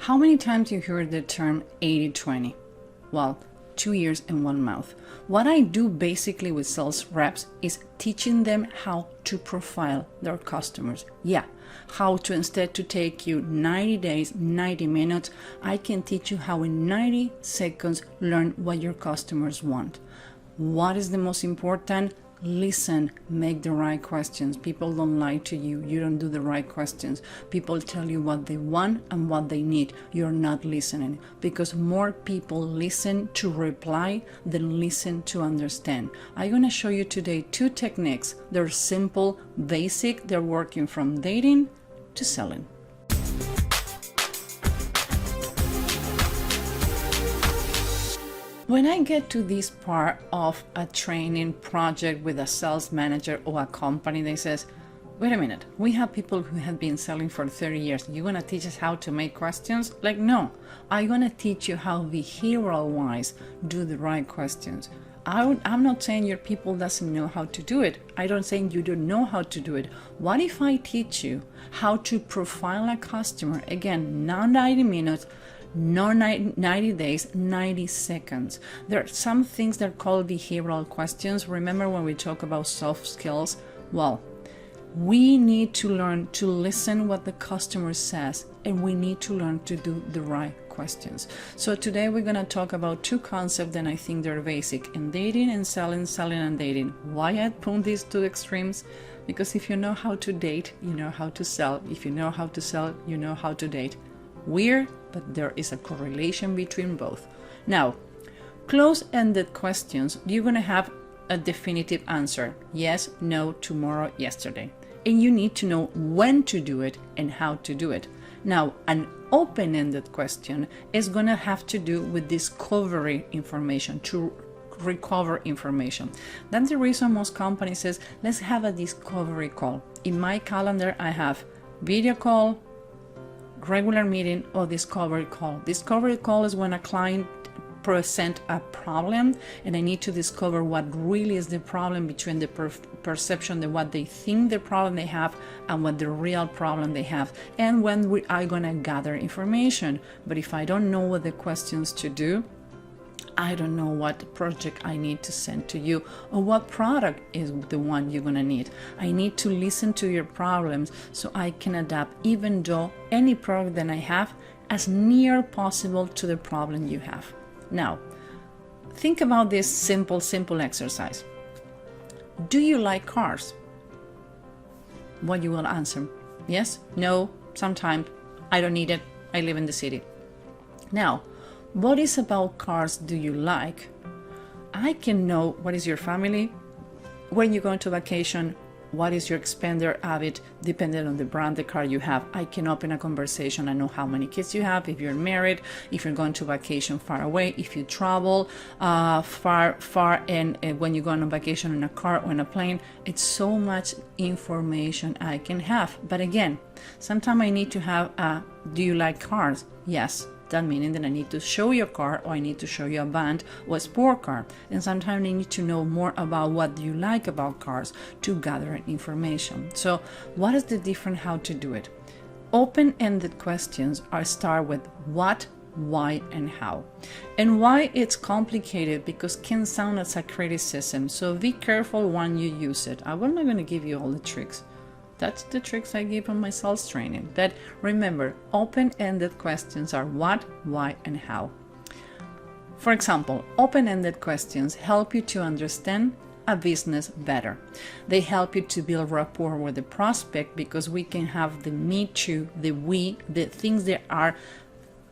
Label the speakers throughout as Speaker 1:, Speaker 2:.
Speaker 1: How many times you heard the term 80-20? Well, 2 ears and 1 mouth. What I do basically with sales reps is teaching them how to profile their customers. Yeah, how to, instead to take you 90 days, 90 minutes, I can teach you how in 90 seconds learn what your customers want. What is the most important? Listen, make the right questions. People don't lie to you. You don't do the right questions. People tell you what they want and what they need. You're not listening, because more people listen to reply than listen to understand. I'm going to show you today 2 techniques. They're simple, basic. They're working from dating to selling. When I get to this part of a training project with a sales manager or a company that says, wait a minute, we have people who have been selling for 30 years. You're going to teach us how to make questions? Like, no, I'm going to teach you how behavioral-wise do the right questions. I'm not saying your people doesn't know how to do it. I don't saying you don't know how to do it. What if I teach you how to profile a customer? Again, not 90 minutes, no 90 days, 90 seconds. There are some things that are called behavioral questions. Remember when we talk about soft skills? Well, we need to learn to listen what the customer says, and we need to learn to do the right questions. So today we're going to talk about 2 concepts that I think they're basic in dating and selling, selling and dating. Why I put these 2 extremes? Because if you know how to date, you know how to sell. If you know how to sell, you know how to date. Weird, but there is a correlation between both. Now, close-ended questions, you're going to have a definitive answer. Yes, no, tomorrow, yesterday. And you need to know when to do it and how to do it. Now, an open-ended question is going to have to do with discovery information, to recover information. That's the reason most companies says, let's have a discovery call. In my calendar, I have video call, regular meeting, or discovery call. Discovery call is when a client present a problem and I need to discover what really is the problem between the perception of what they think the problem they have and what the real problem they have, and when we are going to gather information. But if I don't know what the questions to do, I don't know what project I need to send to you or what product is the one you're going to need. I need to listen to your problems so I can adapt, even though any product that I have, as near possible to the problem you have. Now, think about this simple exercise. Do you like cars? What you will answer? Yes, no, sometimes, I don't need it, I live in the city. Now, what is about cars do you like? I can know what is your family, when you go into vacation, what is your expenditure habit, depending on the brand, the car you have. I can open a conversation. I know how many kids you have, if you're married, if you're going to vacation far away, if you travel far, and when you go on a vacation in a car or in a plane. It's so much information I can have. But again, sometimes I need to have do you like cars? Yes. That meaning that I need to show you a car, or I need to show you a van or a sport car. And sometimes I need to know more about what you like about cars to gather information. So what is the difference how to do it? Open-ended questions are start with what, why, and how. And why it's complicated because can sound as a criticism. So be careful when you use it. I'm not going to give you all the tricks. That's the tricks I give on my sales training. But remember, open-ended questions are what, why, and how. For example, open-ended questions help you to understand a business better. They help you to build rapport with the prospect, because we can have the me too, the we, the things that are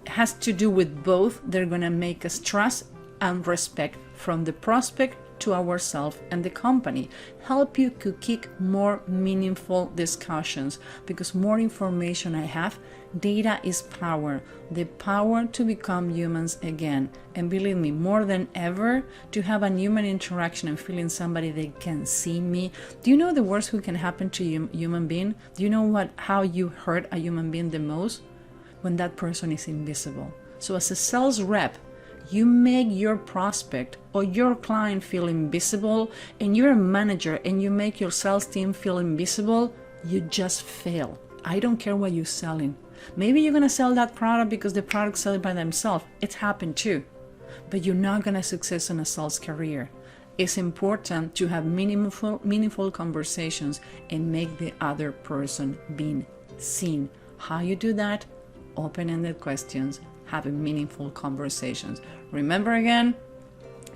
Speaker 1: has to do with both. They're going to make us trust and respect from the prospect to ourselves and the company. Help you to kick more meaningful discussions, because more information I have, data is power, the power to become humans again. And believe me, more than ever, to have a human interaction and feeling somebody that can see me. Do you know the worst who can happen to a human being? Do you know how you hurt a human being the most? When that person is invisible. So as a sales rep, you make your prospect or your client feel invisible, and you're a manager and you make your sales team feel invisible, you just fail. I don't care what you're selling. Maybe you're going to sell that product because the product sells by themselves. It's happened too. But you're not going to success in a sales career. It's important to have meaningful conversations and make the other person being seen. How you do that? Open-ended questions, having meaningful conversations. Remember again,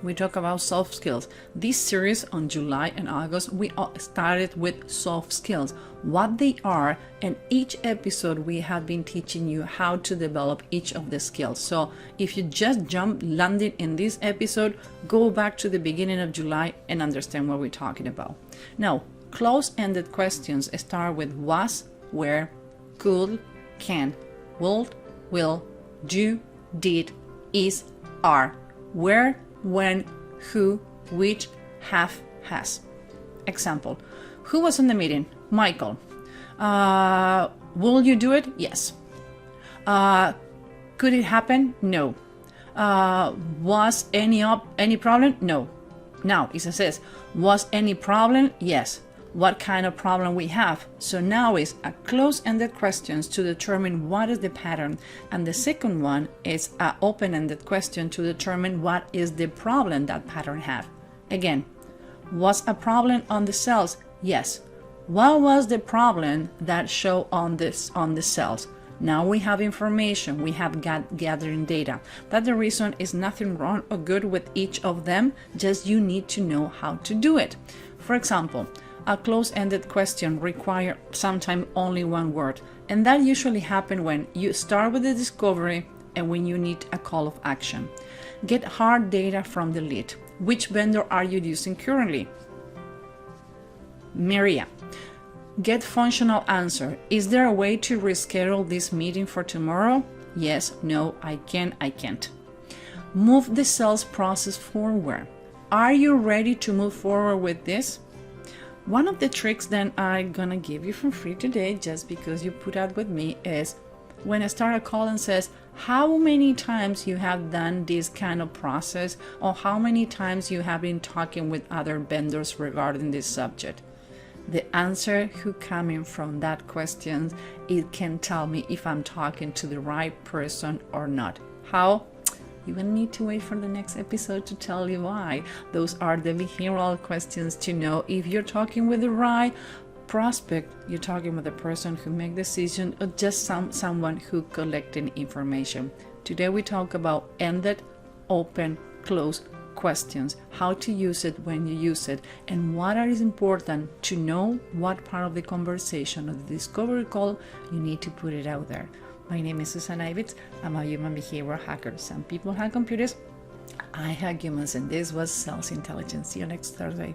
Speaker 1: we talk about soft skills. This series on July and August, we started with soft skills, what they are, and each episode we have been teaching you how to develop each of the skills. So if you just landed in this episode, go back to the beginning of July and understand what we're talking about. Now, close-ended questions start with was, where, could, can, would, will, do, did, is, are, where, when, who, which, have, has. Example, who was in the meeting? Michael. Will you do it? Yes. Could it happen? No. Was any problem? No. Now, it says, was any problem? Yes. What kind of problem we have? So now is a close-ended questions to determine what is the pattern, and the second one is an open-ended question to determine what is the problem that pattern have. Again, was a problem on the cells? Yes. What was the problem that show on the cells? Now we have information, we have gathering data. That's the reason is nothing wrong or good with each of them, just you need to know how to do it. For example, a close-ended question requires sometimes only one word, and that usually happens when you start with the discovery and when you need a call of action. Get hard data from the lead. Which vendor are you using currently? Maria. Get functional answer. Is there a way to reschedule this meeting for tomorrow? Yes, no, I can, I can't. Move the sales process forward. Are you ready to move forward with this? One of the tricks that I'm gonna give you for free today, just because you put up with me, is when I start a call and says, how many times you have done this kind of process, or how many times you have been talking with other vendors regarding this subject. The answer who coming from that question, it can tell me if I'm talking to the right person or not. How? You're going to need to wait for the next episode to tell you why. Those are the behavioral questions to know if you're talking with the right prospect, you're talking with a person who make decision, or just someone who collecting information. Today we talk about ended, open, close questions, how to use it when you use it, and what is important to know what part of the conversation or the discovery call you need to put it out there. My name is Susan Ivitz. I'm a human behavior hacker. Some people hack computers. I hack humans, and this was Sales Intelligence. See you next Thursday.